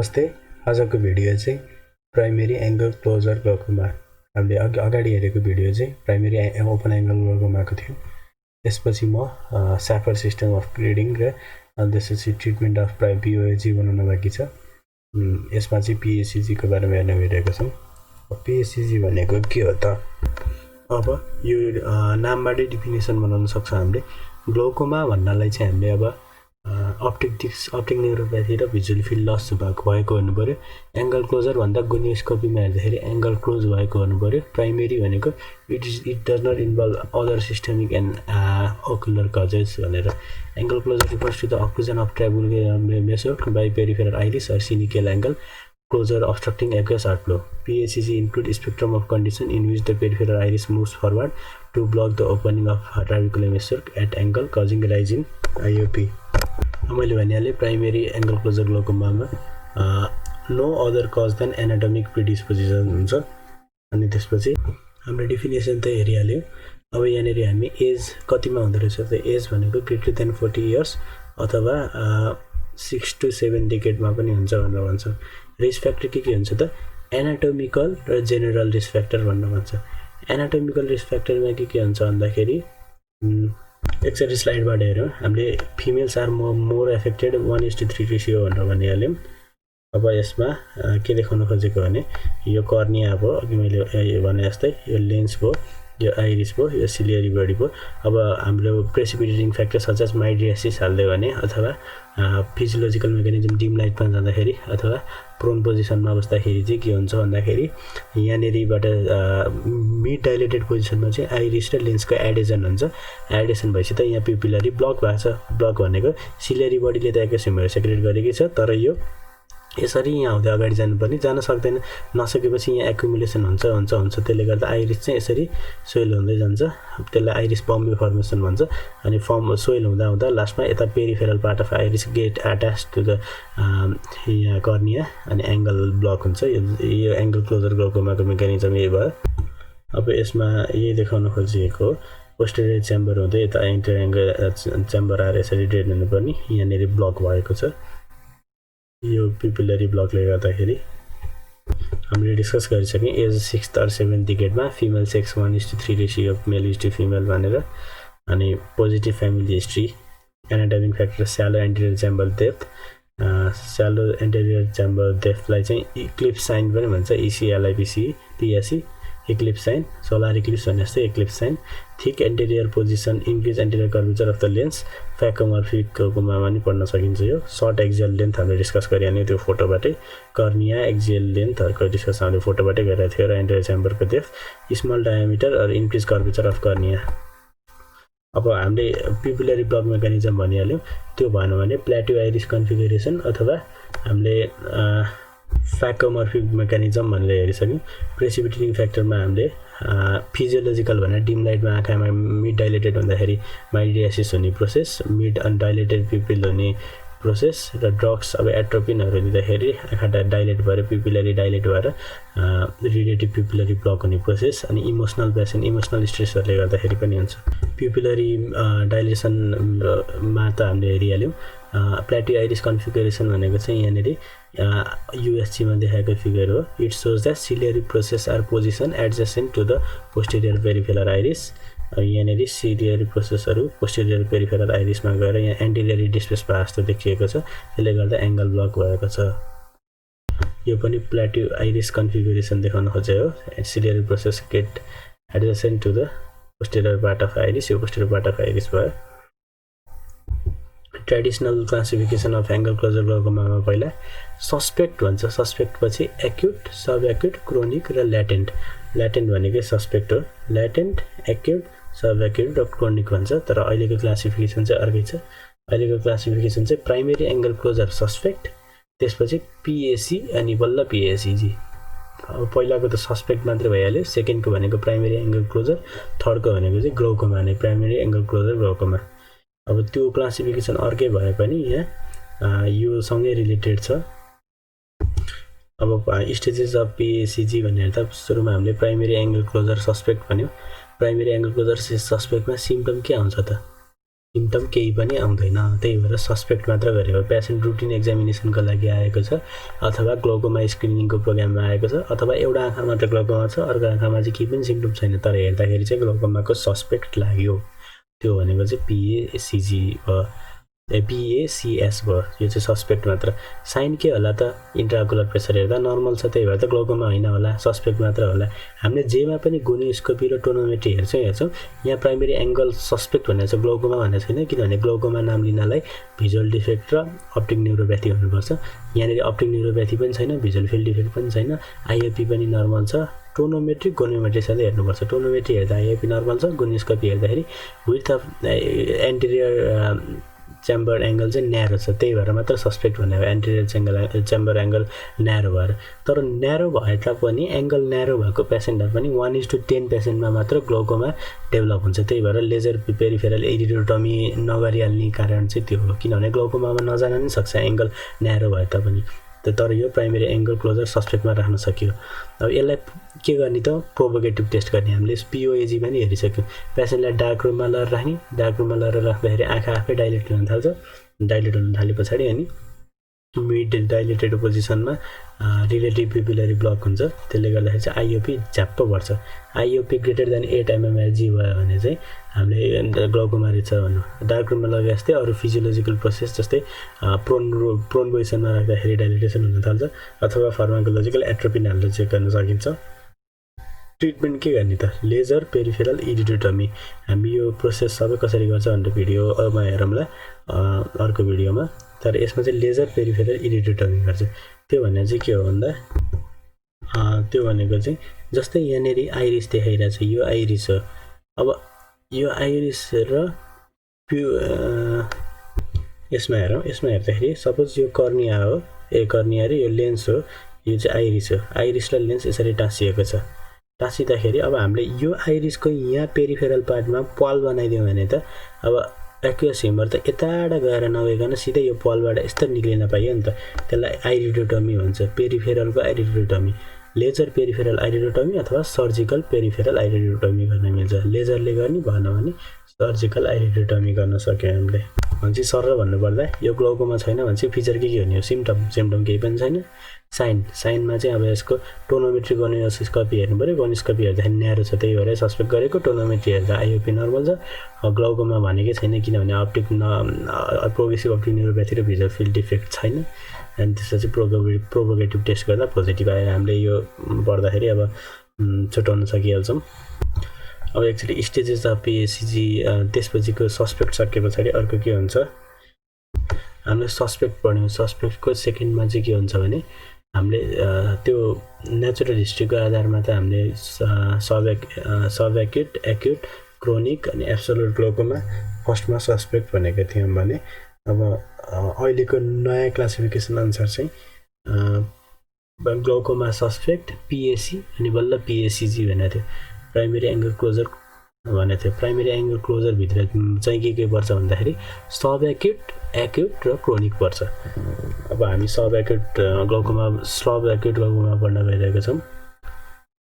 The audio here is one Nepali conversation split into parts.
नमस्ते। आजको भिडियो चाहिँ प्राइमेरी एंगल क्लोजर ग्लाउकोमा। हामीले अगाडि हेरेको भिडियो चाहिँ प्राइमेरी ओपन एंगल ग्लाउकोमाको थियो। त्यसपछि म स्याफर सिस्टम अफ ग्रेडिङ र त्यसपछि ट्रिटमेन्ट अफ PACG बनाउन बाँकी छ। यसमा चाहिँ PACG को बारेमा हेर्न गइरहेको छौँ। PACG भनेको के हो त? अब यो नामबाटै डिफिनेसन बनाउन सक्छ हामीले। ग्लाउकोमा भन्नलाई चाहिँ हामीले अब अप्टिक न्युरोप्याथी र भिजुअल फिल्ड लस भएको हुनु पर्यो। एंगल क्लोजर भन्दा गोनियोस्कोपीमा हेर्दाखेरि एंगल क्लोज भएको हुनु पर्यो। प्राइमेरी भनेको it does not involve other systemic and ocular causes भनेर। Angle closure refers to the occlusion of trabecular meshwork by peripheral iris or synechial angle closure obstructing aqueous outflow. PACG include spectrum of condition in which the peripheral iris moves forward to block the opening of trabecular mesoid at angle causing rise in IOP. मैले भनिहालेँ प्राइमेरी एंगल क्लोजर ग्लाउकोमामा no other cause than anatomic predisposition हुन्छ। अनि त्यसपछि हाम्रो डिफिनेसन त हेरिहाल्यौँ। अब यहाँनिर हामी एज कतिमा हुँदो रहेछ त? एज भनेको ग्रेटर देन 40 इयर्स अथवा 6 to 7 डेकेडमा पनि हुन्छ भनेर भन्छ। रिस्क फ्याक्टर के हुन्छ त? एनाटोमिकल र जेनरल रिस्क फ्याक्टर भन्न भन्छ। एनाटोमिकल रिस्क फ्याक्टरमा के हुन्छ भन्दाखेरि एकचोटि स्लाइडबाट हेरौँ। हामीले females are more affected 1:3 ratio भनेर भनिहाल्यौँ। अब यसमा के देखाउन खोजेको भने यो कर्निया भयो, अघि मैले भने जस्तै यो लेन्स भयो, यो आइरिस भयो, यो सिलियरी बडी भयो। अब हाम्रो प्रेसिपिटेटिङ फ्याक्टर सच एज माइड्रियासिस हाल्दै भने अथवा फिजियोलोजिकल मेकानिजम डिम लाइटमा जाँदाखेरि अथवा प्रोन पोजिसनमा बस्दाखेरि चाहिँ के हुन्छ भन्दाखेरि यहाँनिरबाट मिड डाइलेटेड पोजिसनमा चाहिँ आइरिस र लेन्सको एडेसन हुन्छ। एडेसन भएपछि त यहाँ पिपुलरी ब्लक भएको छ। ब्लक भनेको सिलियरी बडीले त एक्वेसियमहरू सेक्रेट गरेकै छ, तर यो यसरी यहाँ हुँदै अगाडि जानुपर्ने, जान सक्दैन। नसकेपछि यहाँ एकुमुलेसन हुन्छ। त्यसले गर्दा आइरिस चाहिँ यसरी सोइल हुँदै जान्छ। त्यसलाई आइरिस बम्बे फर्मेसन भन्छ। अनि सोइल हुँदा लास्टमा यता peripheral part of iris get attach to the यहाँ कर्निया अनि एंगल ब्लक हुन्छ। यो एंगल क्लोजर ग्लाउकोमाको मेकानिजम यही भयो। अब यसमा यही देखाउन खोजिएको पोस्टेरियर च्याम्बर हुँदै यता इन्टर एंगल च्याम्बर आएर यसरी डेड हुनुपर्ने, यहाँनिर ब्लक भएको छ। यो पिपुलरी ब्लकले गर्दाखेरि हामीले डिस्कस गरिसक्यौँ। एज 6th or 7th डिकेडमा female sex 1:3 ratio male is to female भनेर। अनि positive family history, anatomic factor shallow anterior chamber depth. Shallow anterior chamber डेप्थलाई चाहिँ इक्लिप्स साइन पनि भन्छ, ECLIPC eclipse sign, solar eclipse भने जस्तै eclipse sign. Thick anterior position, increase anterior curvature of the lens, phacomorphic ग्लाउकोमामा पनि पढ्न सकिन्छ। यो सर्ट एक्जियल लेन्थ हामीले डिस्कस गरिहाल्यौँ त्यो फोटोबाटै। कर्निया एक्जियल लेन्थहरूको डिस्कस हामीले फोटोबाटै गरिरहेको थियो। र एन्टेरियर च्याम्बरको डेप्थ, स्मल डायमिटर र इन्क्रिज कर्वेचर अफ कर्निया। अब हामीले पिपुलरी ब्लक मेकानिजम भनिहाल्यौँ। त्यो भएन भने प्लाट्यु आइरिस कन्फिगरेसन अथवा हामीले फ्याकोमर्फिक मेकानिजम भनेर हेरिसक्यौँ। प्रेसिपिटेटिङ फ्याक्टरमा हामीले फिजियोलोजिकल भनेर डिम लाइटमा आँखामा मिड डाइलेटेड हुँदाखेरि माइड्रियासिस हुने प्रोसेस, मिड अनडाइलेटेड पिपिल हुने प्रोसेस, र ड्रग्स अब एट्रोपिनहरू दिँदाखेरि आँखा डाइलेट भएर पिपुलरी डाइलेट भएर रिलेटिभ पिपुलरी ब्लक हुने प्रोसेस। अनि इमोसनल पेसेन्ट इमोसनल स्ट्रेसहरूले गर्दाखेरि पनि हुन्छ। पिपुलरी डाइलेसनमा त हामीले हेरिहाल्यौँ। प्लाट्यु आइरिस कन्फिगरेसन भनेको चाहिँ यहाँनिर USG मा देखाएको फिगर हो। It shows that ciliary process are position adjacent to the posterior peripheral iris. यहाँनिर सिलियरी प्रोसेसहरू पोस्टेरियर पेरिफेरल आइरिसमा गएर यहाँ एन्टेरियरली डिस्प्लेस भए जस्तो देखिएको छ। त्यसले गर्दा एंगल ब्लक भएको छ। यो पनि प्लाट्यु आइरिस कन्फिगरेसन देखाउन खोजे हो। Ciliary process get adjacent to the posterior part of iris, यो पोस्टेरियर पार्ट अफ आइरिस भयो। Traditional classification of angle closure ग्लाउकोमामा पहिला सस्पेक्ट भन्छ। सस्पेक्ट पछि एक्युट, सब एक्युट, क्रोनिक र ल्याटेन्ट। ल्याटेन्ट भनेकै सस्पेक्ट हो। ल्याटेन्ट, एक्युट, सब एक्युट र क्रोनिक भन्छ। तर अहिलेको क्लासिफिकेसन चाहिँ अर्कै छ। अहिलेको क्लासिफिकेसन चाहिँ प्राइमेरी एंगल क्लोजर सस्पेक्ट, त्यसपछि PAC अनि बल्ल PACG। अब पहिलाको त सस्पेक्ट मात्रै भइहाल्यो। सेकेन्डको भनेको प्राइमेरी एंगल क्लोजर, थर्डको भनेको चाहिँ ग्लाउकोमा नै प्राइमेरी एंगल क्लोजर ग्लाउकोमा। अब त्यो क्लासिफिकेसन अर्कै भए पनि यहाँ यो सँगै रिलेटेड छ। अब स्टेजेस अफ PACG भनेर त सुरुमा हामीले प्राइमेरी एंगल क्लोजर सस्पेक्ट भन्यो। प्राइमेरी एंगल क्लोजर सस्पेक्टमा सिम्पटम के आउँछ त? सिम्टम केही पनि आउँदैन, त्यही भएर सस्पेक्ट मात्र गरेको। पेसेन्ट रुटिन एक्जामिनेसनको लागि आएको छ अथवा ग्लोकोमा स्क्रिनिङको प्रोग्राममा आएको छ अथवा एउटा आँखा मात्र ग्लोकोमा छ, अर्को आँखामा चाहिँ केही पनि सिम्टम छैन, तर हेर्दाखेरि चाहिँ ग्लोकोमाको सस्पेक्ट लाग्यो। त्यो भनेको चाहिँ PACG भयो, PACS भयो, यो चाहिँ सस्पेक्ट मात्र। साइन के होला त? इन्ट्राओकुलर प्रेसर हेर्दा नर्मल छ, त्यही भएर त ग्लोकोमा होइन होला, सस्पेक्ट मात्र होला। हामीले जेमा पनि गोनियोस्कोपी र टोनोमेट्री हेर्छौँ, यहाँ प्राइमेरी एङ्गल सस्पेक्ट भनेको छ, ग्लोकोमा भनेको छैन। किनभने ग्लोकोमा नाम लिनलाई भिजुअल डिफेक्ट र अप्टिक न्युरोप्याथी हुनुपर्छ। यहाँनिर अप्टिक न्युरोप्याथी पनि छैन, भिजुअल फिल्ड डिफेक्ट पनि छैन, आइओपी पनि नर्मल छ। टोनोमेट्री गोनियोमेट्री साथै हेर्नुपर्छ। टोनोमेट्री हेर्दा आइओपी नर्मल छ, गोनियोस्कोपी हेर्दाखेरि with of interior chamber angle चाहिँ न्यारो छ, त्यही भएर मात्र सस्पेक्ट भनेको, एन्टेरियर च्याम्बर एङ्गल न्यारो भएर। तर न्यारो भए तापनि एङ्गल न्यारो भएको पेसेन्टहरू पनि 1:10 पेसेन्टमा मात्र ग्लोकोमा डेभलप हुन्छ। त्यही भएर लेजर पेरिफेरल इरिडोटमी नगरिहाल्ने कारण चाहिँ त्यो हो, किनभने ग्लोकोमामा नजान नि सक्छ एङ्गल न्यारो भए तापनि। तर यो प्राइमेरी एङ्गल क्लोजर सस्पेक्टमा राख्न सकियो। अब यसलाई के गर्ने त? प्रोभोकेटिभ टेस्ट गर्ने। हामीले POAG पनि हेरिसक्यौँ। पेसेन्टलाई डार्क रुममा लगेर राख्ने, डार्क रुममा लगेर राख्दाखेरि आँखा आफै डाइलेट हुन थाल्छ, डाइलेट हुन थाले पछाडि अनि मिड डाइलेटेड पोजिसनमा रिलेटिभ पिपुलरी ब्लक हुन्छ, त्यसले गर्दाखेरि चाहिँ आइओपी झ्याप्प बढ्छ। आइओपी ग्रेटर देन 8 mmHg भयो भने चाहिँ हामीले ग्लोकोमा रहेछ भन्नु। डार्क रुममा लगे जस्तै अरू फिजियोलोजिकल प्रोसेस जस्तै प्रोन पोजिसनमा राख्दाखेरि डाइलेटेसन हुन थाल्छ अथवा फार्माकोलोजिकल एट्रोपिन हालेर चेक गर्न सकिन्छ। ट्रिटमेन्ट के गर्ने त? Laser peripheral iridotomy. हामी यो प्रोसेस सबै कसरी गर्छ भनेर भिडियोमा हेरौँला अर्को भिडियोमा। तर यसमा चाहिँ लेजर पेरिफेरल इरिडोटमी गर्छ। त्यो भनेको चाहिँ के हो भन्दा त्यो भनेको चाहिँ जस्तै यहाँनिर आइरिस देखाइरहेको छ, यो आइरिस हो। अब यो आइरिस र यसमा हेरौँ, यसमा हेर्दाखेरि सपोज यो कर्निया हो, कर्निया र यो लेन्स हो, यो चाहिँ आइरिस हो। आइरिस र लेन्स यसरी टाँसिएको छ। टाँसिँदाखेरि अब हामीले यो आइरिसको यहाँ पेरिफेरल पार्टमा पाल बनाइदियौँ भने त अब एक्युस ह्युमर त यताबाट गएर नगइकन सिधै यो पालबाट यस्तो निक्लिन पाइयो नि त, त्यसलाई आइरिडोटमी भन्छ, पेरिफेरलको आइरिडोटमी। लेजर पेरिफेरल आइरिडोटमी अथवा सर्जिकल पेरिफेरल आइरिडोटमी गर्न मिल्छ। लेजरले गर्ने भएन भने सर्जिकल आइरिडोटमी गर्न सक्यो हामीले। भनेपछि सर भन्नुपर्दा यो ग्लोकोमा छैन भनेपछि फिचर के हुने हो? सिम्टम केही पनि छैन। साइनमा चाहिँ अब यसको टोनोमेट्री गोनियोस्कोपी हेर्नु पऱ्यो, गोनियोस्कोपी हेर्दाखेरि न्यारो छ, त्यही भएर सस्पेक्ट गरेको। टोनोमेट्री हेर्दा आइओपी नर्मल छ। ग्लोकोमा भनेकै छैन, किनभने प्रोग्रेसिभ अप्टिक न्युरोप्याथी र भिजुअल फिल्ड डिफेक्ट छैन। अनि त्यसपछि प्रोभोकेटिभ टेस्ट गर्दा पोजिटिभ आएर हामीले यो पढ्दाखेरि अब छुट्याउन सकिहाल्छौँ। अब एक्चुअली स्टेजेस अफ PACG त्यसपछिको सस्पेक्ट सके पछाडि अर्को के हुन्छ? हामीले सस्पेक्ट पढ्यौँ। सस्पेक्टको सेकेन्डमा चाहिँ के हुन्छ भने हामीले त्यो नेचुरल हिस्ट्रीको आधारमा त हामीले सबएक्युट, एक्युट, क्रोनिक अनि एब्सोल्युट ग्लोकोमा फर्स्टमा सस्पेक्ट भनेको थियौँ भने अब अहिलेको नयाँ क्लासिफिकेसन अनुसार चाहिँ ग्लोकोमा सस्पेक्ट, PAC अनि बल्ल PACG भनेको थियो। प्राइमेरी एङ्गल क्लोजर भनेको थियो। प्राइमेरी एङ्गल क्लोजरभित्र चाहिँ के पर्छ भन्दाखेरि सब एक्युट, एक्युट र क्रोनिक पर्छ। अब हामी सब एक्युट ग्लोकोमा पढ्न गइरहेको छौँ।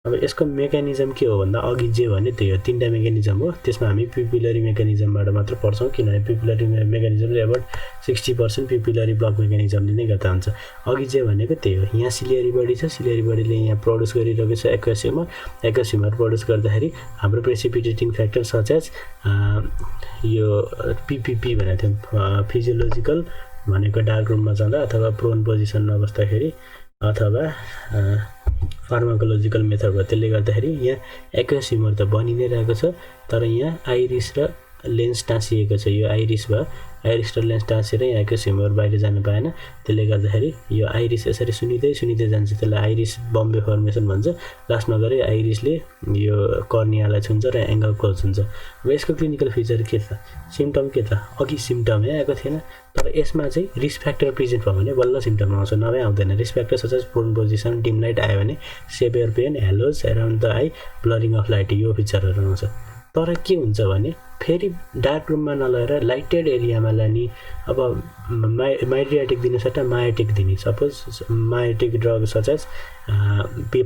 अब यसको मेकानिजम के हो भन्दा अघि जे भने त्यही हो, 3टा मेकानिजम हो। त्यसमा हामी पिपुलरी मेकानिजमबाट मात्र पढ्छौँ, किनभने पिपुलरी मेकानिजमले अबाउट 60% पिपुलरी ब्लक मेकानिजमले नै गर्दा हुन्छ। अघि जे भनेको त्यही हो। यहाँ सिलियरी बडी छ, सिलियरी बडीले यहाँ प्रड्युस गरिरहेको छ एक्युस ह्युमर प्रड्युस गर्दाखेरि हाम्रो प्रेसिपिटेटिङ फ्याक्टर सच एज यो PPP भनेको थियो, फिजियोलोजिकल भनेको डार्क रुममा जाँदा अथवा प्रोन पोजिसनमा बस्दाखेरि अथवा फार्माकोलोजिकल मेथड भयो। त्यसले गर्दाखेरि यहाँ एक्युस ह्युमर त बनि नै रहेको छ, तर यहाँ आइरिस र लेन्स टाँसिएको छ। यो आइरिस भयो, आइरिस र लेन्स टाँसेर यहाँ एक्युस ह्युमर बाहिर जानु पाएन। त्यसले गर्दाखेरि यो आइरिस यसरी सुनिँदै जान्छ, त्यसलाई आइरिस बम्बे फर्मेसन भन्छ। लास्टमा गएर आइरिसले यो कर्नियालाई छुन्छ र एङ्गल क्लोज हुन्छ। अब यसको क्लिनिकल फिचर के छ? सिम्टम के त? अघि सिम्टमै आएको थिएन, तर यसमा चाहिँ रिस्क फ्याक्टर प्रेजेन्ट भयो भने बल्ल सिम्टम आउँछ, नभए आउँदैन। Risk factor such as prone position, dim light आयो भने severe pain, haloes around the eye, blurring of light, यो फिचरहरू आउँछ। तर के हुन्छ भने फेरि डार्क रुममा नलगेर लाइटेड एरियामा लाने। अब माइड्रियाटिक दिने सट्टा मायोटिक दिने, suppose miotic drug such as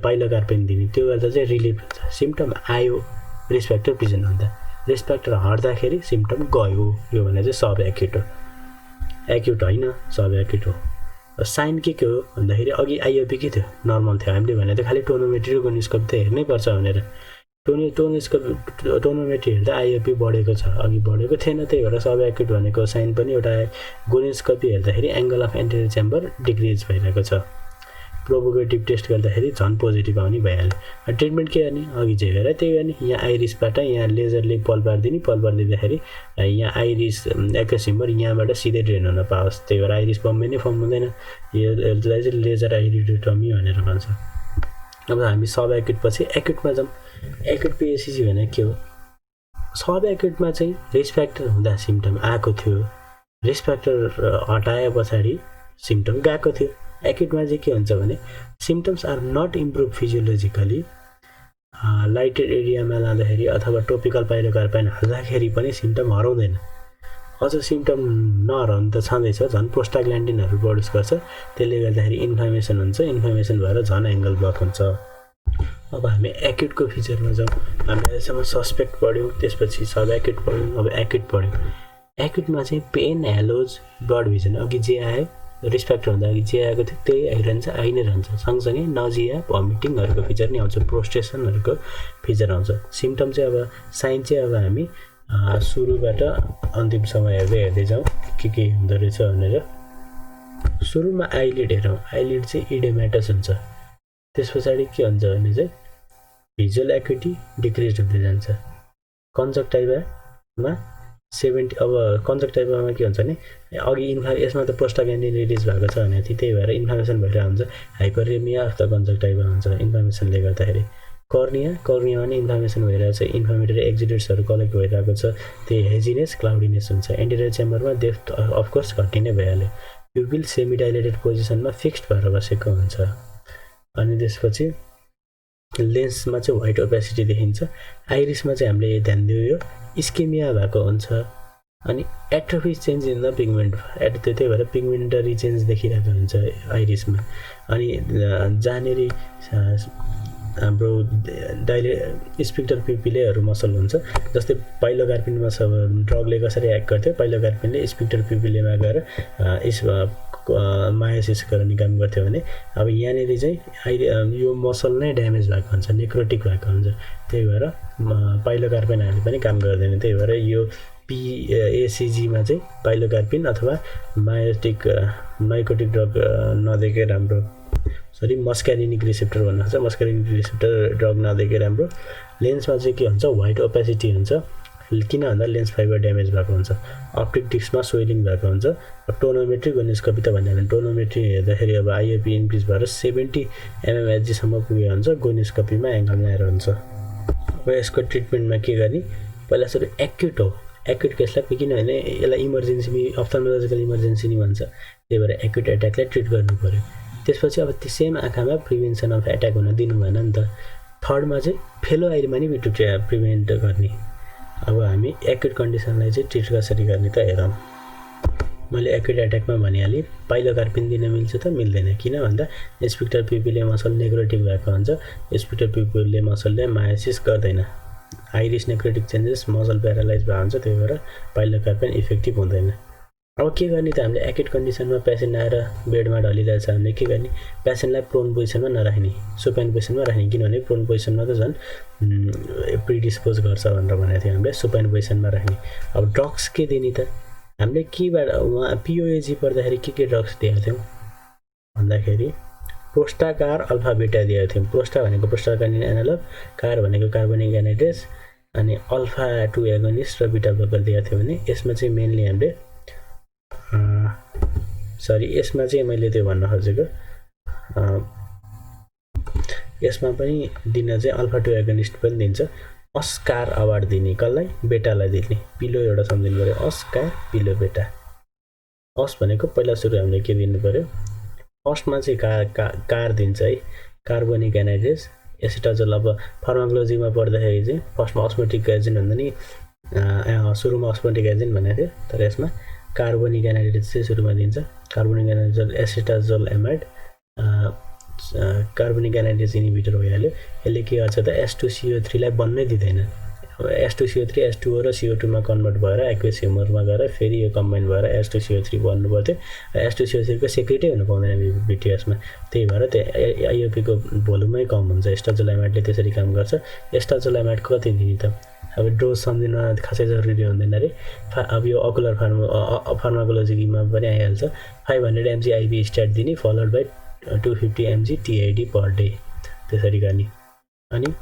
pilocarpine दिने, त्यो गर्दा चाहिँ रिलिफ हुन्छ। सिम्टम आयो, रिस्क फ्याक्टर प्रेजेन्ट हुँदा रिस्क फ्याक्टर हट्दाखेरि सिम्पटम गयो, यो भने चाहिँ सब एक्युट हो। एक्युट होइन, सब एक्युट हो। साइन के हो भन्दाखेरि अघि आइओपी के थियो, नर्मल थियो। हामीले भने त खालि टोनोमेट्री र गोनिस्कोपी त हेर्नै पर्छ भनेर, टोनोमेट्री हेर्दा आइओपी बढेको छ, अघि बढेको थिएन, त्यही भएर सब एक्युट भनेको साइन पनि एउटा। गोनिस्कोपी हेर्दाखेरि angle of interior chamber decrease भइरहेको छ। प्रोभोकेटिभ टेस्ट गर्दाखेरि झन् पोजिटिभ आउने भइहाल्यो। ट्रिटमेन्ट के गर्ने, अघि जे हेरेर त्यही गर्ने। यहाँ आइरिसबाट यहाँ लेजरले पल पारिदिने, पल पारिदिँदाखेरि यहाँ आइरिस एक्वेसिमबाट यहाँबाट सिधै ड्रेन हुन पाओस्, त्यही भएर आइरिस बम्बे नै फर्म हुँदैन। यसलाई चाहिँ लेजर आइरिडोटमी भनेर भन्छ। अब हामी सब एक्युट पछि एक्युटमा जाउँ। एक्युट पिएसिजी भने के हो? सब एक्युटमा चाहिँ रिस्क फ्याक्टर हुँदा सिम्पटम आएको थियो, रिस्क फ्याक्टर हटाए पछाडि सिम्पटम गएको थियो। एक्युटमा चाहिँ के हुन्छ भने symptoms are not improve physiologically. Lighted एरियामा लाँदाखेरि अथवा टोपिकल पाइलोकार्बाइन हाल्दाखेरि पनि सिम्पटम हराउँदैन। अझ सिम्पटम नहराउनु त छँदैछ, झन् प्रोस्टाग्ल्यान्डिनहरू प्रोड्युस गर्छ, त्यसले गर्दाखेरि इन्फ्लामेसन हुन्छ, इन्फ्लामेसन भएर झन् एङ्गल ब्लक हुन्छ। अब हामी एक्युटको फिचरमा जाउँ। हामीले अहिलेसम्म सस्पेक्ट पढ्यौँ, त्यसपछि सब एक्युट पढ्यौँ, अब एक्युट पढ्यौँ। एक्युटमा चाहिँ पेन, हेलोज, ब्लड भिजन, अघि जे आयो रिस्क फ्याक्टर हुँदा अघि जे आएको थियो त्यही आइरहन्छ, आइ नै रहन्छ। सँगसँगै नजिया, भमिटिङहरूको फिचर नै आउँछ, प्रोस्टेसनहरूको फिचर आउँछ। सिम्पटम चाहिँ अब साइन चाहिँ अब हामी सुरुबाट अन्तिमसम्म हेर्दै जाउँ के हुँदो रहेछ भनेर। सुरुमा आइलिड हेरौँ। आइलिड चाहिँ इडेमेटस हुन्छ। त्यस पछाडि के हुन्छ भने चाहिँ भिजुअल एक्युटी डिक्रिज हुँदै जान्छ। कन्जक्टाइभामा 70, अब कन्जक्टाइभामा के हुन्छ भने अघि यसमा त प्रोस्टाग्ल्यान्डिन रिलिज भएको छ भने त्यही भएर इन्फ्लामेसन भइरहेको हुन्छ, हाइपरेमिया अफ द कन्जक्टाइभा हुन्छ इन्फ्लामेसनले गर्दाखेरि। कर्नियामा नि इन्फ्लामेसन भइरहेको छ, इन्फ्लामेटरी एक्जिडेट्सहरू कलेक्ट भइरहेको छ, त्यही हेजिनेस, क्लाउडिनेस हुन्छ। एन्टेरियर च्याम्बरमा डेप्थ अफकोर्स घट्टी नै भइहाल्यो। प्युपिल सेमी डाइलेटेड पोजिसनमा फिक्स्ड भएर बसेको हुन्छ। अनि त्यसपछि लेन्समा चाहिँ व्हाइट ओपेसिटी देखिन्छ। आइरिसमा चाहिँ हामीले ध्यान दियो यो इस्केमिया भएको हुन्छ। अनि atrophy change in the pigment, त्यही भएर पिगमेन्टरी चेन्ज देखिरहेको हुन्छ आइरिसमा। अनि जहाँनेरि हाम्रो स्पिक्टर प्युपिलेहरू मसल हुन्छ, जस्तै पाइलोकार्पिनमा छ, ड्रगले कसरी एक्ट गर्थ्यो, पाइलोकार्पिनले स्पिक्टर प्युपिलेमा गएर मायोसिस गर्ने काम गर्थ्यो भने अब यहाँनिर चाहिँ यो मसल नै ड्यामेज भएको हुन्छ, नेक्रोटिक भएको हुन्छ, त्यही भएर पाइलोकार्पिनहरूले पनि काम गर्दैन। त्यही भएर यो PACG-मा चाहिँ पाइलोकार्पिन अथवा नाइकोटिक ड्रग नदिएकै राम्रो, मस्क्यारिनिक रिसेप्टर भन्नु हुन्छ, मस्क्यारिनिक रिसेप्टर ड्रग नदिएकै राम्रो। लेन्समा चाहिँ के हुन्छ, व्हाइट ओपेसिटी हुन्छ, किन भन्दा लेन्स फाइबर ड्यामेज भएको हुन्छ, अप्टिक डिस्कमा स्वेलिङ भएको हुन्छ। अब टोनोमेट्री गोनिस्कोपी त भनिहाल्नु, टोनोमेट्री हेर्दाखेरि अब आइओपी इन्क्रिज भएर 70 mmHg पुगेको हुन्छ, गोनिस्कोपीमा एङ्गल आएर हुन्छ। अब यसको ट्रिटमेन्टमा के गर्ने, पहिला सुरु एक्युट हो। एक्युट केसलाई किनभने यसलाई इमर्जेन्सी, अप्थल्मोलोजिकल इमर्जेन्सी नि भन्छ, त्यही भएर एक्युट एट्याकलाई ट्रिट गर्नु पऱ्यो। त्यसपछि अब त्यो सेम आँखामा प्रिभेन्सन अफ एट्याक हुन दिनु भएन नि त। थर्डमा चाहिँ फेलो आइमा नि प्रिभेन्ट गर्ने। अब हामी एक्युट कन्डिसनलाई चाहिँ ट्रिट कसरी गर्ने त हेरौँ। मैले एक्युट एट्याकमा भनिहालेँ, पाइलोकार्पिन दिन मिल्छ त मिल्दैन, किन भन्दा स्पिक्टर प्युपिले मसल नेक्रोटिक भएको हुन्छ, स्पिक्टर प्युपिले मसलले मायोसिस गर्दैन, iris necrotic changes, muscle paralyse भएको हुन्छ, त्यही भएर पाइलोकार्पिन इफेक्टिभ हुँदैन। अब के गर्ने त, हामीले एक्युट कन्डिसनमा पेसेन्ट आएर बेडमा ढलिरहेछ, हामीले के गर्ने, पेसेन्टलाई प्रोन पोजिसनमा नराख्ने, सुपाइन पोजिसनमा राख्ने, किनभने प्रोन पोजिसनमा त झन् प्रिडिस्पोज गर्छ भनेर भनेको थियो हामीले, सुपाइन पोजिसनमा राख्ने। अब ड्रग्स के दिने त, हामीले केबाट उहाँ POAG पर्दाखेरि के ड्रग्स दिएका थियौँ भन्दाखेरि प्रोस्टाकार अल्फा बिटा दिएका थियौँ। प्रोस्टा भनेको प्रोस्टाग्ल्यान्डिन एनालग, कार भनेको कार्बोनिक एनाइड्रेस, अनि अल्फा 2 एगोनिस्ट र बिटा ब्लकर दिएका थियौँ भने यसमा चाहिँ मेनली हामीले यसमा चाहिँ मैले त्यो भन्न खोजेको, यसमा पनि दिन चाहिँ अल्फा 2 एगोनिस्ट पनि दिन्छ। अस्कार अवार्ड दिने, कसलाई, बेटालाई दिने, पिलो एउटा सम्झिनु पऱ्यो, अस्कार पिलो बेटा। अस भनेको पहिला सुरु हामीले के दिनु पऱ्यो, फर्स्टमा चाहिँ कार दिन्छ है, कार्बोनिक एनाइड्रेस, एसिटाजोल। अब फार्माकोलोजीमा पढ्दाखेरि चाहिँ फर्स्टमा अस्मोटिक एजेन्ट भन्दा नि सुरुमा अस्मोटिक एजेन्ट भनेको थियो, तर यसमा कार्बोनिक एनाइड्रेस चाहिँ सुरुमा दिन्छ। Carbonic anhydrase acetazolamide, carbonic anhydrase inhibitor भइहाल्यो। यसले के गर्छ त, S2CO3 लाई बन्नै दिँदैन, H2CO3 H2O र CO2 मा कन्भर्ट भएर एक्वेस ह्युमरमा गएर फेरि यो कम्बाइन भएर H2CO3 बन्नु पर्थ्यो H2CO3 को सेक्रेटै हुन पाउँदैन बिटिएसमा त्यही भएर त्यो आइओपी को भोल्युमै कम हुन्छ स्टाजोलामाइडले त्यसरी काम गर्छ स्टाजोलामाइड कति दिने त अब डोज सम्झिन खासै जरुरी हुँदैन रे अब यो अकुलर फार्माकोलोजीमा पनि आइहाल्छ 500 mg आइभी स्टार्ट दिने followed by 250 mg TID per day त्यसरी गर्ने अनि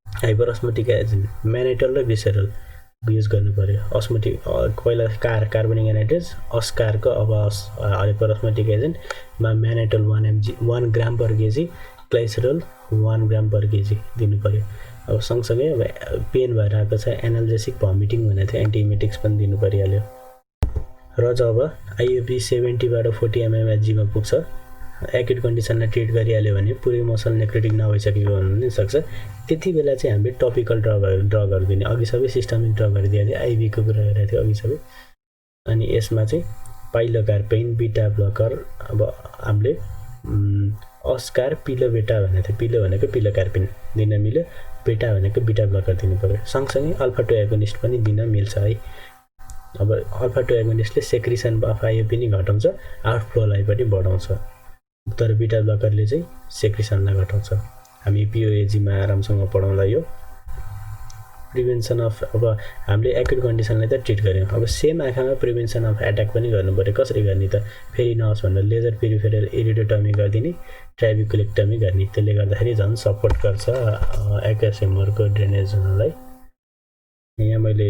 हाइपर अस्मोटिक एजेन्ट म्यानेटल र भिसेरल युज गर्नु पर्यो अस्मोटिक पहिला कार्बनिक एनाइड्रेज अस्कारको अब हाइपर अस्मोटिक एजेन्टमा म्यानेटल 1 ग्राम पर केजी ग्लाइसेरोल 1 ग्राम पर केजी दिनु पर्यो अब सँगसँगै अब पेन भएर आएको छ एनाल्जेसिक भमिटिङ भनेको थियो एन्टिइमेटिक्स पनि दिनु परिहाल्यो र जब आइओपी 70 बाट 40 mmHg मा पुग्छ एक्युट कन्डिसनलाई ट्रिट गरिहाल्यो भने पुरै मसल नेक्रोटिक नभइसकेको हुन सक्छ त्यति बेला चाहिँ हामीले टपिकल ड्रगहरु दिने अघि सबै सिस्टमिक ड्रगहरु दिए आइभी को कुरा गरेको थियो अघि सबै अनि यसमा चाहिँ पाइलोकार्पिन बीटा ब्लकर अब हामीले अस्कार पिलो बेटा भनेको थियो पिलो भनेको पिलोकार्पिन दिन मिल्यो बेटा भनेको बीटा ब्लकर दिनु पर्यो सँगसँगै अल्फा 2 एगोनिस्ट पनि दिन मिल्छ है अब अल्फा 2 एगोनिस्टले सेक्रेसन अफ आइओपी नि घटाउँछ आउटफ्लोलाई पनि बढाउँछ तर बीटा ब्लकरले चाहिँ सेक्रेसनलाई घटाउँछ हामी पीओएजी मा आरामसँग पढाउँला यो प्रिभेन्सन अफ अब हामीले एक्युट कन्डिसनलाई त ट्रिट गर्यौं अब सेम आँखामा प्रिभेन्सन अफ एट्याक पनि गर्नु पर्यो कसरी गर्ने त फेरि नहोस् भनेर लेजर पेरिफेरल इरिडोटमी गरिदिने ट्राइबिकुलेक्टमी गर्ने त्यसले गर्दाखेरि झन् सपोर्ट गर्छ एक्वेस ह्युमरको ड्रेनेज हुनलाई यहाँ मैले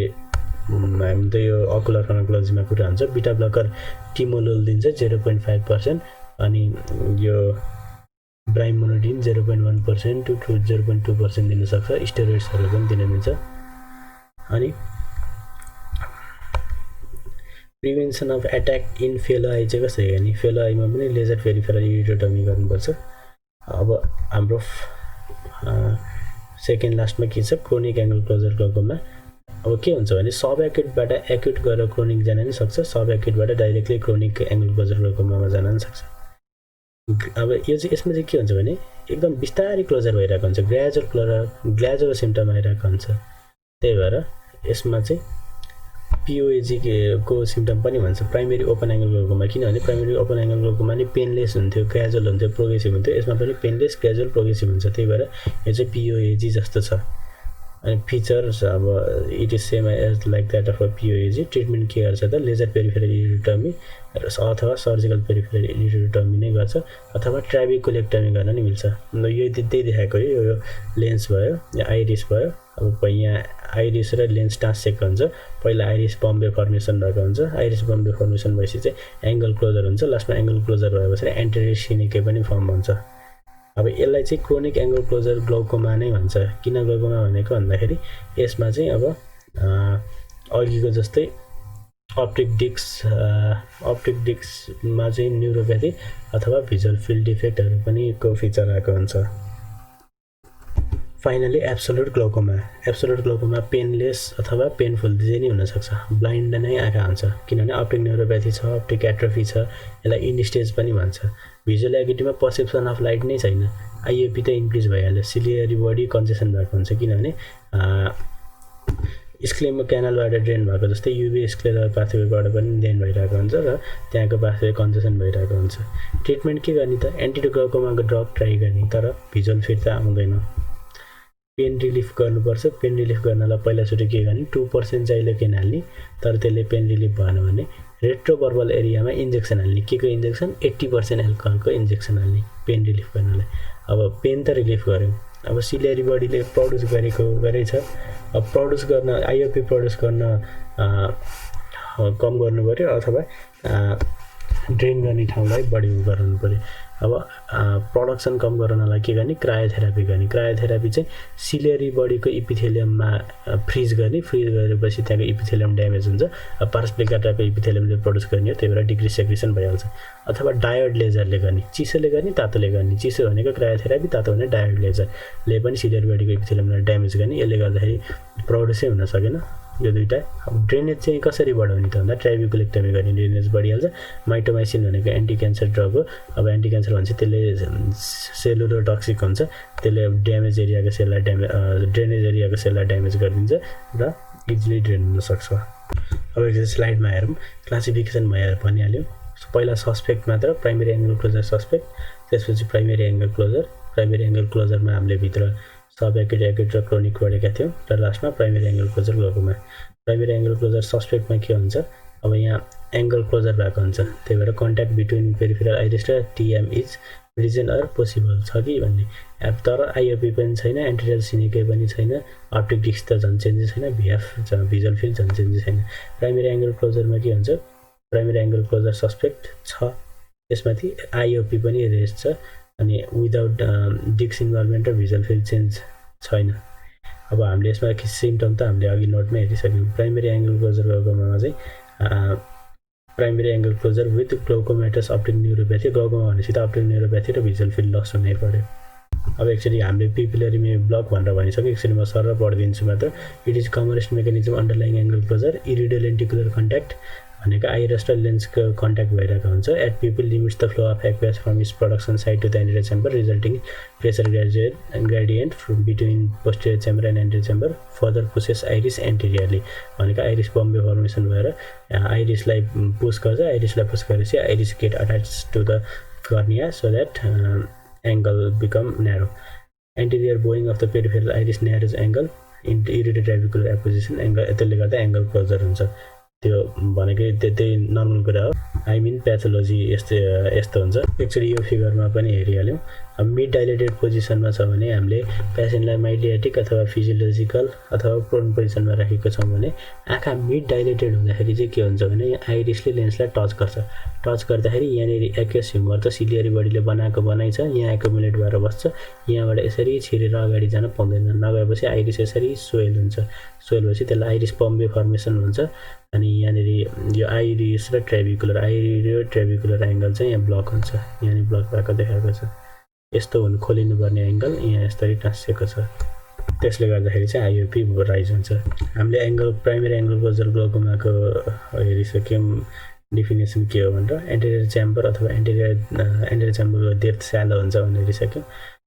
हामी त यो अकुलर फार्माकोलोजीमा कुरा हुन्छ बीटा ब्लकर टिमोलोल दिन्छ 0.5% अनि यो ब्राइमोनोडिन 0.1% to 0.2% दिन सक्छ स्टेरोइड्सहरु पनि दिन मिल्छ अनि prevention of attack in fellow I चाहिँ कसरी गर्ने फेलो आईमा पनि लेजर पेरिफेरल इरिडोटमी गर्नुपर्छ अब हाम्रो सेकेन्ड लास्टमा के छ क्रोनिक एंगल क्लोजर ग्लाउकोमा अब के हुन्छ भने सब एक्युटबाट एक्युट गरेर क्रोनिक जान नि सक्छ सब एक्युटबाट डाइरेक्टली क्रोनिक एंगल क्लोजर ग्लाउकोमामा जान नि सक्छ अब यो चाहिँ यसमा चाहिँ के हुन्छ भने एकदम बिस्तारै क्लोजर भइरहेको हुन्छ ग्ल्याजुअल सिम्पटम आइरहेको हुन्छ त्यही भएर यसमा चाहिँ पीओएजी को सिम्पटम पनि भन्छ प्राइमेरी ओपन एंगल ग्लाउकोमा किनभने प्राइमेरी ओपन एंगल ग्लाउकोमा नि पेनलेस हुन्थ्यो ग्र्याजुअल हुन्थ्यो प्रोग्रेसिभ हुन्थ्यो यसमा पनि पेनलेस ग्र्याजुअल प्रोग्रेसिभ हुन्छ त्यही भएर यो चाहिँ पीओएजी जस्तो छ अनि फिचर्स अब it is same as like that of POAG treatment के गर्छ त लेजर पेरिफेरल इरिडोटमी अथवा सर्जिकल पेरिफेरल इरिडोटमी नै गर्छ अथवा ट्राइबिकुलेक्टमी गर्न नि मिल्छ यो त्यही देखाएको यो लेन्स भयो या आइरिस भयो अब यहाँ आइरिस र लेन्स टाँसेको हुन्छ पहिला आइरिस बम्बे फर्मेसन भएको हुन्छ आइरिस बम्बे फर्मेसन भएपछि चाहिँ एंगल क्लोजर हुन्छ लास्टमा एंगल क्लोजर भएपछि एन्टेरियर सिनिके पनि फर्म हुन्छ अब यसलाई चाहिँ क्रोनिक एंगल क्लोजर ग्लाउकोमा नै भन्छ किन ग्लाउकोमा भनेको भन्दाखेरि यसमा चाहिँ अब अघिको जस्तै अप्टिक डिस्कमा चाहिँ न्युरोप्याथी अथवा भिजुअल फिल्ड डिफेक्टहरु पनि को फिचर आएको हुन्छ फाइनली एब्सोल्युट ग्लाउकोमा पेनलेस अथवा पेनफुल चाहिँ नि हुन सक्छ ब्लाइन्ड नै आँखा हुन्छ किनभने अप्टिक न्युरोप्याथी छ अप्टिक एट्रोफी छ यसलाई इन स्टेज पनि भन्छ भिजुअल एक्युटीमा पर्सेप्सन अफ लाइट नै छैन आइओपी त इन्क्रिज भइहाल्यो सिलियरी बडी कन्जेसन भएको हुन्छ किनभने स्क्लेमो क्यानलबाट ड्रेन भएको जस्तै युभी स्क्लेरल पाथवेबाट पनि ड्रेन भइरहेको हुन्छ र त्यहाँको पाथवे कन्जेसन भइरहेको हुन्छ ट्रिटमेन्ट के गर्ने त एन्टी ग्लाउकोमाको ड्रग ट्राई गर्ने तर भिजुअल फिर्ता आउँदैन पेन रिलिफ गर्नुपर्छ पेन रिलिफ गर्नलाई पहिलाचोटि के गर्ने 2% जाइलोकेन हाल्ने तर त्यसले पेन रिलिफ भएन भने रेट्रोबर्बल एरियामा इन्जेक्सन हाल्ने के को इन्जेक्सन 80% एल्कोहलको इन्जेक्सन हाल्ने पेन रिलिफ गर्नलाई अब पेन त रिलिफ गर्यो अब सिलियरी बडीले प्रड्युस गरेछ अब प्रड्युस गर्न आइओपी प्रड्युस गर्न कम गर्नु पर्यो अथवा ड्रेन गर्ने ठाउँलाई बढी गराउनु पर्यो अब प्रोडक्सन कम गराउनलाई के गर्ने क्रायोथेरापी गर्ने क्रायोथेरापी चाहिँ सिलियरी बडीको इपिथेलियममा फ्रिज गरेपछि त्यहाँको इपिथेलियम ड्यामेज हुन्छ अब पारस्पेलिका टाइपको इपिथेलियमले प्रड्युस गर्ने हो त्यही भएर डिग्री सेक्रेसन भइहाल्छ अथवा डायोड लेजरले गर्ने चिसोले गर्ने तातोले गर्ने चिसो भनेको क्रायोथेरापी तातो भने डायोड लेजरले पनि सिलियरी बडीको इपिथेलियमलाई ड्यामेज गर्ने यसले गर्दाखेरि प्रड्युसै हुन सकेन यो दुईटा अब ड्रेनेज चाहिँ कसरी बढाउने त भन्दा ट्राइब्युकुलेक्टमी गर्ने ड्रेनेज बढिहाल्छ माइटोमाइसिन भनेको एन्टी क्यान्सर ड्रग हो अब एन्टी क्यान्सर भन्छ त्यसले सेलुलर टक्सिक हुन्छ त्यसले ड्यामेज एरियाको सेललाई ड्रेनेज एरियाको सेललाई ड्यामेज गरिदिन्छ र इजिली ड्रेन हुन सक्छ अब एकचोटि स्लाइडमा हेरौँ क्लासिफिकेसन भनिहाल्यौँ पहिला सस्पेक्ट मात्र प्राइमेरी एङ्गल क्लोजर सस्पेक्ट त्यसपछि प्राइमेरी एङ्गल क्लोजरमा हामीले भित्र सब एक्युट र क्रोनिक पढेका थियौँ र लास्टमा primary angle closure glaucoma primary angle closure सस्पेक्टमा के हुन्छ अब यहाँ एङ्गल क्लोजर भएको हुन्छ त्यही भएर कन्ट्याक्ट बिट्विन पेरिफेरल आइरिस र टिएम इज रिजन अर पोसिबल छ कि भन्ने तर आइओपी पनि छैन एन्टेरियर सिनिके पनि छैन अप्टिक डिस्क त झन् चेन्जेस छैन भिएफ भिजुअल फिल्ड झन् चेन्जेस छैन प्राइमेरी एङ्गल क्लोजरमा के हुन्छ प्राइमेरी एङ्गल क्लोजर सस्पेक्ट छ त्यसमाथि आइओपी पनि रेज छ अनि विदाउट डिस्क इन्भल्भमेन्ट र भिजुअल फिल्ड चेन्ज छैन अब हामीले यसमा सिम्टम त हामीले अघि नोटमै हेरिसक्यौँ प्राइमेरी एङ्गल क्लोजर ग्लोकोमामा चाहिँ primary angle closure with glaucomatous optic neuropathy glaucoma भनेपछि त अप्टिक न्युरोप्याथी र भिजुअल फिल्ड लस हुनै पर्यो अब एक्चुअली हामीले पिपिलरी ब्लक भनेर भनिसक्यो एक्चुअली म सर पढिदिन्छु मात्र it is commonest mechanism underlying angle closure iridolenticular contact भनेको आइरस र लेन्सको कन्ट्याक्ट भइरहेको हुन्छ at pupil limits the flow of aqueous from its production side to the anterior chamber resulting pressure gradient between posterior chamber and anterior chamber further pushes iris anteriorly भनेको आइरिस बम्बे फर्मेसन भएर आइरिसलाई पुस गर्छ आइरिसलाई पुस गरेपछि iris get attach to the cornea so that angle become narrow anterior bowing of the peripheral iris narrows angle iridotrabecular apposition angle त्यसले गर्दा एङ्गल क्लोजर हुन्छ त्यो भनेकै त्यही नर्मल कुरा हो आई मिन प्याथोलोजी यस्तो हुन्छ एक्चुअली यो फिगरमा पनि हेरिहाल्यौँ अब मिड डाइलेटेड पोजिसनमा छ भने हामीले पेसेन्टलाई माइडियाटिक अथवा फिजियोलोजिकल अथवा प्रोन पोजिसनमा राखेको छौँ भने आँखा मिड डाइलेटेड हुँदाखेरि चाहिँ के हुन्छ भने आइरिसले लेन्सलाई टच गर्दाखेरि यहाँनिर एक्वेस ह्युमर त सिलियरी बडीले बनाइ छ यहाँ एकोमुलेट भएर बस्छ यहाँबाट यसरी छिरेर अगाडि जान पाउँदैन नगएपछि आइरिस यसरी सोयल हुन्छ सोयल भएपछि त्यसलाई आइरिस बम्बे फर्मेसन हुन्छ अनि यहाँनिर यो आइरिस र ट्राइब्युकुलर एङ्गल चाहिँ यहाँ ब्लक हुन्छ यहाँनिर ब्लक भएको देखाएको छ यस्तो खोलिनुपर्ने एङ्गल यहाँ यस्तरी टाँसिएको छ त्यसले गर्दाखेरि चाहिँ आइओपी राइज हुन्छ हामीले प्राइमेरी एङ्गल क्लोजर ग्लोकोमाको हेरिसक्यौँ डिफिनेसन के हो भनेर एन्टेरियर च्याम्बर अथवा एन्टेरियर च्याम्बरको डेप्थ स्यालो हुन्छ भनेर हेरिसक्यौँ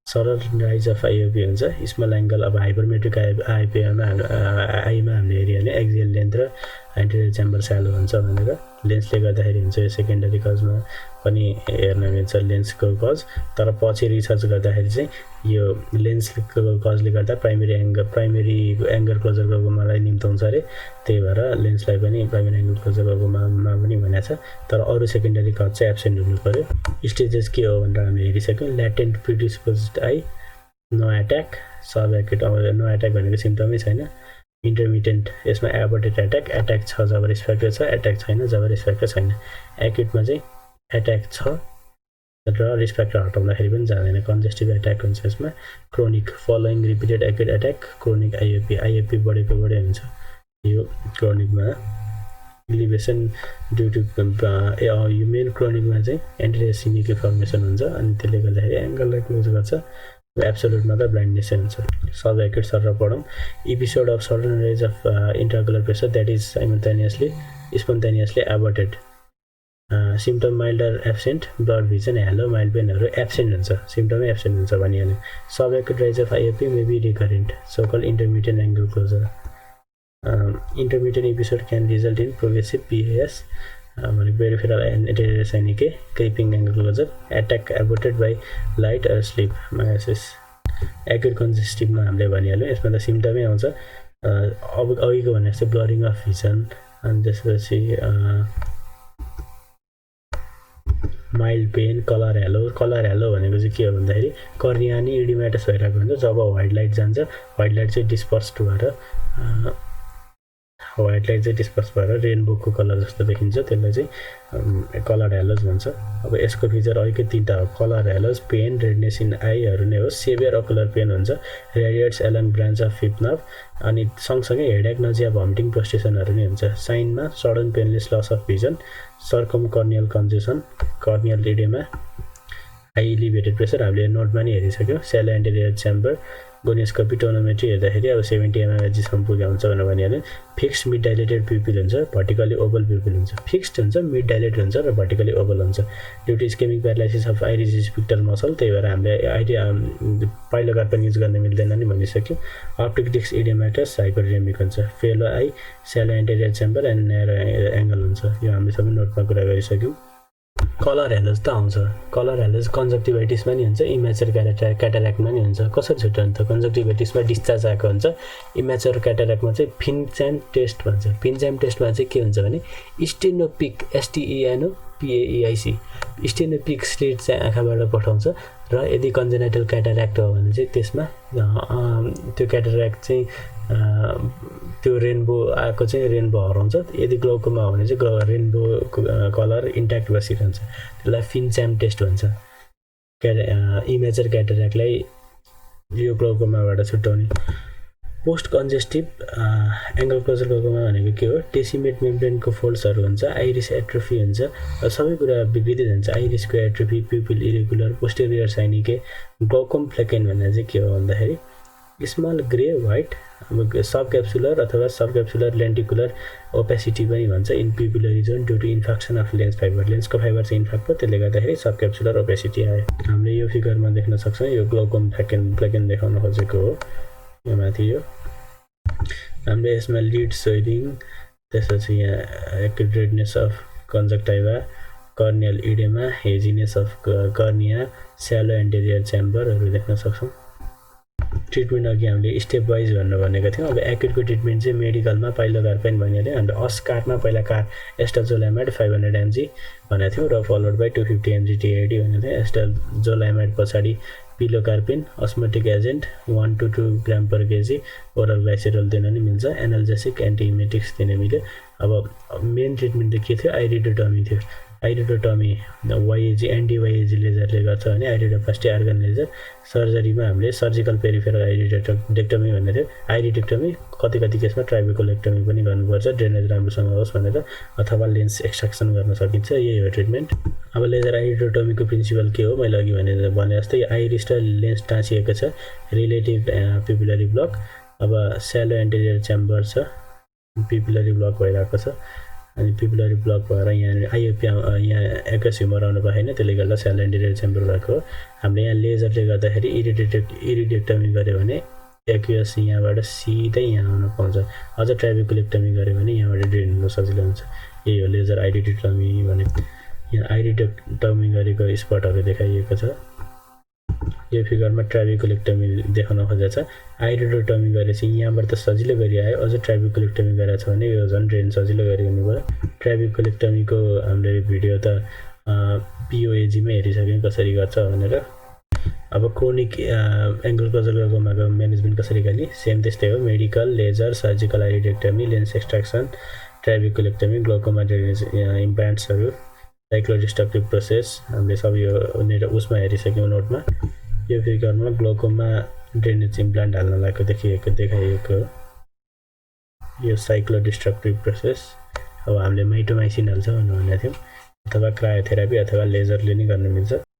सरल राइज अफ आइओपी हुन्छ स्मल एङ्गल अब हाइपरमेट्रिक आइपिआईमा हामीले हेरिहाल्यो एक्जियल लेन्थ र एन्टेरियर च्याम्बर स्यालो हुन्छ भनेर लेन्सले गर्दाखेरि हुन्छ यो सेकेन्डरी कजमा पनि हेर्न मिल्छ लेन्सको कज तर पछि रिसर्च गर्दाखेरि चाहिँ यो लेन्सको कजले गर्दा प्राइमेरी एङ्गल क्लोजर ग्लोकोमालाई निम्ताउँछ अरे त्यही भएर लेन्सलाई पनि प्राइमेरी एङ्गल क्लोजर ग्लोकोमामा पनि भनेको छ तर अरू सेकेन्डरी कज चाहिँ एब्सेन्ट हुनु पर्यो स्टेजेस के हो भनेर हामीले हेरिसक्यौँ latent predisposed eye no attack sub acute no attack भनेको सिम्टमै छैन इन्टरमिडिएन्ट यसमा एबर्टेड एट्याक छ जब रिस्क फ्याक्टर छ एट्याक छैन जब रिस्क फ्याक्टर छैन एक्युटमा चाहिँ एट्याक छ र रिस्क फ्याक्टर हटाउँदाखेरि पनि जाँदैन कन्जेस्टिभ एट्याक हुन्छ यसमा chronic following repeated acute attack chronic IOP बढेको बढे हुन्छ यो क्रोनिकमा इलिभेसन ड्यु टु यो मेन क्रोनिकमा चाहिँ एन्टेरियर सिनिके फर्मेसन हुन्छ अनि त्यसले गर्दाखेरि एङ्गललाई क्लोज गर्छ एब्सोल्युटमा त ब्लाइन्डनेसै हुन्छ सब एक्युट सर पढौँ episode of sudden rise of intraocular pressure that is spontaneously aborted symptom milder absent blurred vision halo mild पेनहरू एब्सेन्ट हुन्छ सिम्टमै एब्सेन्ट हुन्छ भनिहाल्यो sub acute rise of IOP may be recurrent so called intermediate angle closure intermediate episode can result in progressive PAS भने peripheral anterior synechiae creeping angle closure attack aborted by light or sleep miosis acute कन्जेस्टिभमा हामीले भनिहाल्यौँ यसमा त सिम्टमै आउँछ अब अघिको भने जस्तै ब्लरिङ अफ भिजन अनि त्यसपछि माइल्ड पेन कलर हेलो भनेको चाहिँ के हो भन्दाखेरि कर्निया नि इडिमेटस भइरहेको हुन्छ जब व्हाइट लाइट जान्छ व्हाइट लाइट चाहिँ डिस्पर्स भएर रेनबोको कलर जस्तो देखिन्छ त्यसलाई चाहिँ कलर हेलोज भन्छ अब यसको फिचर अलिकति तिनवटा हो colour haloes pain redness in आईहरू नै हो सेभियर अकुलर पेन हुन्छ radiates along branch of fifth nerve अनि सँगसँगै हेडेक नजिया भमिटिङ प्रोस्टेसनहरू नै हुन्छ साइनमा sudden painless loss of vision circumcorneal congestion corneal oedema high elevated pressure हामीले नोटमा नि हेरिसक्यो shallow anterior chamber gonioscopy tonometry हेर्दाखेरि अब 70 mm सम्म पुग्यो हुन्छ भनेर भनिहाल्यो फिक्स्ड मिड डाइलेटेड प्युपिल हुन्छ भर्टिकली ओभल प्युपिल हुन्छ फिक्स्ड हुन्छ मिड डाइलेटेड हुन्छ र भर्टिकली ओभल हुन्छ due to ischaemic paralysis of iris sphincter muscle त्यही भएर हामीले पाइलो कार्पन युज गर्न मिल्दैन नि भनिसक्यो अप्टिक डिस्क इडियमेटस हाइपरडेमिक हुन्छ fellow I shallow anterior chamber and narrow angle हुन्छ यो हामीले सबै नोटमा कुरा गरिसक्यौँ कलर हेलेज त आउँछ कलर हेलेज कन्जक्टिभाइटिसमा नि हुन्छ इमेचर क्याटारेक्टमा नि हुन्छ कसरी छुट्याउनु त कन्जक्टिभाइटिसमा डिस्चार्ज आएको हुन्छ इमेचर क्याटारेक्टमा चाहिँ फिन्च्याम टेस्ट भन्छ फिन्च्याम टेस्टमा चाहिँ के हुन्छ भने स्टेनोपिक एसटिइएनओ पिएइआइसी स्टेनोपिक स्लिट चाहिँ आँखाबाट पठाउँछ र यदि कन्जेनाइटल क्याटारेक्ट हो भने चाहिँ त्यसमा त्यो क्याटारेक्ट चाहिँ त्यो रेनबो आएको चाहिँ रेनबो हराउँछ यदि ग्लाउकोमा हो भने चाहिँ रेनबो कलर इन्ट्याक्ट बसिरहन्छ त्यसलाई फिन्च्याम टेस्ट भन्छ इमेजर क्याटारेक्टलाई यो ग्लाउकोमाबाट छुट्याउने पोस्ट कन्जेस्टिभ एङ्गल क्लोजर ग्लाउकोमा भनेको के हो डेसिमेट मेम्ब्रेनको फोल्ड्सहरू हुन्छ आइरिस एट्रोफी हुन्छ सबै कुरा बिग्रिँदै जान्छ आइरिसको एट्रोफी प्युपिल इरेगुलर पोस्टेरियर साइनिके ग्लाउकोम फ्लेकेन भन्ने चाहिँ के हो भन्दाखेरि स्मल ग्रे व्हाइट अब सब क्याप्सुलर अथवा सब क्याप्सुलर लेन्टिकुलर ओपेसिटी पनि भन्छ in pupillary zone due to infection of lens fibre लेन्सको फाइबर चाहिँ इन्फेक्ट भयो त्यसले गर्दाखेरि सब क्याप्सुलर ओपेसिटी आयो हामीले यो फिगरमा देख्न सक्छौँ यो ग्लाउकोम फ्लेकेन देखाउन खोजेको हो यो माथि यो हामीले यसमा लिड सोइलिङ त्यसपछि यहाँ acute redness of conjunctiva corneal oedema haziness of cornea shallow anterior च्याम्बरहरू देख्न सक्छौँ ट्रिटमेन्ट अघि हामीले स्टेप वाइज भनेको थियौँ अब एक्युटको ट्रिटमेन्ट चाहिँ मेडिकलमा पाइलो कार्पेन भनिहाल्यो हामीले अस्कार्टमा पहिला एस्टाजोलामाइड 500 mg भनेको थियौँ र फलोड बाई 250 mg टिआइडी भनेको थियौँ एस्टाजोलामाइड पछाडि pilocarpine osmotic agent 1 to 2 gram per kg oral glycerol दिन नि मिल्छ एनाल्जेसिक एन्टिइमेटिक्स दिन मिल्यो अब मेन ट्रिटमेन्ट चाहिँ के थियो आइरिडोटमी थियो आइरिडोटमी वाइएजी एन्टिवाइएजी लेजरले गर्छ भने आइरिडोप्लास्टी आर्गन लेजर सर्जरीमा हामीले सर्जिकल पेरिफेरल आइरिडोडेक्टमी भन्ने थियो आइरिडेक्टमी कति केसमा ट्राइबेकोलेक्टमी पनि गर्नुपर्छ ड्रेनेज राम्रोसँग होस् भनेर अथवा लेन्स एक्सट्र्याक्सन गर्न सकिन्छ यही हो ट्रिटमेन्ट अब लेजर आइरिडोटमीको प्रिन्सिपल के हो मैले अघि भने जस्तै आइरिस र लेन्स टाँसिएको छ रिलेटिभ प्युपिलरी ब्लक अब स्यालो एन्टेरियर च्याम्बर छ प्युपिलरी ब्लक भइरहेको छ अनि प्युपिलरी ब्लक भएर यहाँ यहाँ एक्वस ह्युमर आउनु पाएन त्यसले गर्दा स्यालो एन्टेरियर च्याम्बर भएको हो हामीले यहाँ लेजरले गर्दाखेरि इरिडेक्टमी गऱ्यो भने एक्वस यहाँबाट सिधै यहाँ आउन पाउँछ अझ ट्राइबेकुलेक्टमी गऱ्यो भने यहाँबाट ड्रेन हुन सजिलो हुन्छ यही हो लेजर आइरिडेक्टमी भनेको यहाँ आइरिडेक्टमी गरेको स्पटहरू देखाइएको छ यो फिगरमा ट्राइबेकुलेक्टमी देखाउन खोजेको छ आइरिडोटमी गरेपछि यहाँबाट त सजिलो गरी आयो अझ ट्राइबेकुलेक्टमी गरेको छ भने यो झन् ड्रेन सजिलो गरी हुने भयो ट्राइबेकुलेक्टमीको हामीले भिडियो त पिओएजीमै हेरिसक्यौँ कसरी गर्छ भनेर अब क्रोनिक एङ्गल क्लोजर ग्लाउकोमाको म्यानेजमेन्ट कसरी गर्ने सेम त्यस्तै हो medical laser surgical iridectomy lens extraction trabeculectomy glaucoma drainage इम्प्लान्ट्सहरू साइक्लोडिस्ट्रक्टिभ प्रोसेस हामीले सब यो उसमा हेरिसक्यौँ नोटमा यो फिगरमा ग्लाउकोमा ड्रेनेज इम्प्लान्ट हाल्न लागेको देखाइएको यो साइक्लोडिस्ट्रक्टिभ प्रोसेस अब हामीले माइटोमाइसिन हाल्छ भनेको थियौँ अथवा क्रायोथेरापी अथवा लेजरले नै गर्न मिल्छ